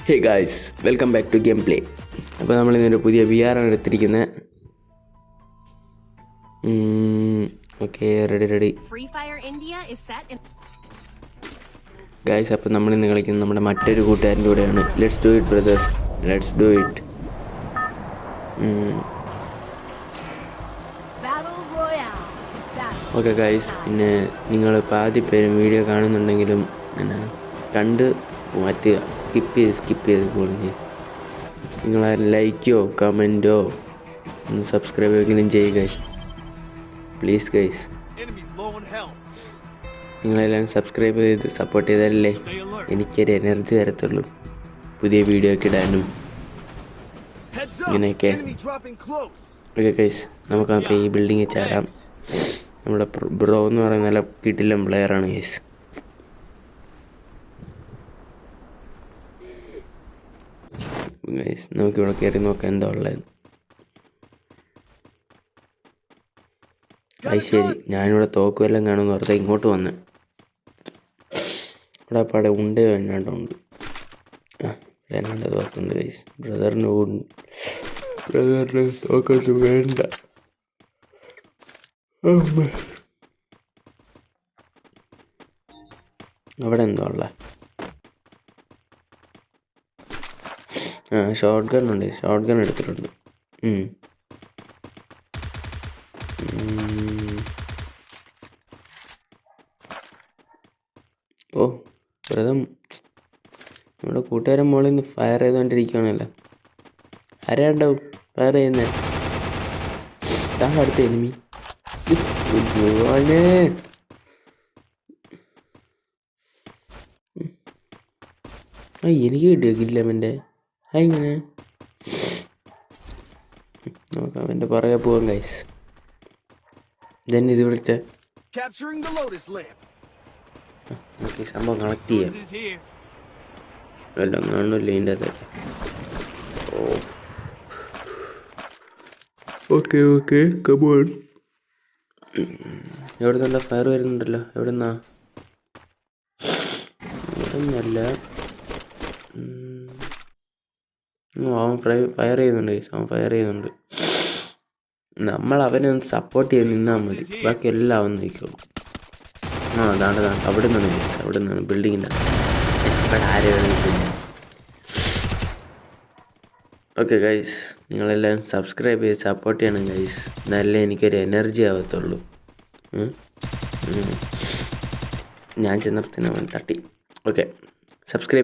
Hey guys, welcome back to game play. അപ്പോൾ നമ്മളിന്നൊരു പുതിയ VR ആണ് എടുത്തിരിക്കുന്നത്. Okay, ready guys. അപ്പോൾ നമ്മളിന്ന് കളിക്കുന്നത് നമ്മുടെ മറ്റൊരു കൂട്ടുകാരൻ്റെ കൂടെയാണ്. Let's do it brother, let's do it. Okay guys, പിന്നെ നിങ്ങൾ പാതി പേരും വീഡിയോ കാണുന്നുണ്ടെങ്കിലും കണ്ട് സ്കിപ്പ് ചെയ്ത് പോകുന്നത് നിങ്ങളാരും ലൈക്കോ കമൻറ്റോ സബ്സ്ക്രൈബ് എങ്കിലും ചെയ്യുക പ്ലീസ് ഗൈസ്. നിങ്ങളെല്ലാം സബ്സ്ക്രൈബ് ചെയ്ത് സപ്പോർട്ട് ചെയ്താലല്ലേ എനിക്കൊരു എനർജി വരത്തുള്ളൂ പുതിയ വീഡിയോ ഒക്കെ ഇടാനും ഇങ്ങനെയൊക്കെ. ഓക്കെ ഗൈസ്, നമുക്കപ്പോൾ ഈ ബിൽഡിങ്ങിൽ ചാടാം. നമ്മുടെ ബ്രോ എന്ന് പറയുന്ന നല്ല കിടിലൻ പ്ലെയറാണ് ഗൈസ്. ഗൈസ്, നമുക്കിവിടെ കയറി നോക്കാം എന്താ ഉള്ളത്. അത് ശരി, ഞാനിവിടെ തോക്കുമെല്ലാം കാണുമെന്ന് ഓർത്താൽ ഇങ്ങോട്ട് വന്ന് ഇവിടെ അപ്പോൾ ഉണ്ട് വേണ്ടാണ്ടുണ്ട്. ഇവിടെ എന്നാണ്ട് തോക്കുണ്ട് ഗൈസ്. ബ്രദറിന് തോക്കൊന്നും വേണ്ട. അവിടെ എന്തോ ഉള്ള ഷോർട്ട് ഗൺ ഉണ്ട്. ഷോർട്ട് ഗൺ എടുത്തിട്ടുണ്ട്. ഓ വ്രതം, നമ്മുടെ കൂട്ടുകാരൻ മോളിൽ നിന്ന് ഫയർ ചെയ്തുകൊണ്ടിരിക്കുകയാണല്ലോ. ആരാണ്ടാവും ഫയർ ചെയ്യുന്നത്? താഴെ അടുത്ത എനിമി. എനിക്ക് കിട്ടിയോ കില്ലമ്മൻ്റെ? ഇങ്ങനെ നോക്കാം, എൻ്റെ പറയാൻ പോവാം ഗൈസ്. ദെൻ ഇത് ഇവിടുത്തെ സംഭവം കളക്ട് ചെയ്യാം. എല്ലാം കാണില്ല ഇതിൻ്റെ അകത്ത്. Okay come on. എവിടെ നിന്നല്ല ഫയർ വരുന്നുണ്ടല്ലോ? എവിടെ നിന്നാ? ഇവിടെ നിന്നല്ല. അവൻ ഫയർ ചെയ്യുന്നുണ്ട്. നമ്മൾ അവനെ ഒന്ന് സപ്പോർട്ട് ചെയ്ത് നിന്നാൽ മതി, ബാക്കി എല്ലാം അവൻ നോക്കിക്കോളും. അതാണ് അവിടെ നിന്നാണ് ബിൽഡിങ്ങിൻ്റെ എപ്പോഴും ആരെയാണ് നിൽക്കുന്നത്. ഓക്കെ ഗൈസ്, നിങ്ങളെല്ലാം സബ്സ്ക്രൈബ് ചെയ്ത് സപ്പോർട്ട് ചെയ്യണം ഗൈസ്, എന്നാലേ എനിക്കൊരു എനർജി ആവത്തുള്ളൂ. ഞാൻ ചെന്നപ്പത്തിന് അവൻ തട്ടി. Okay, subscribe.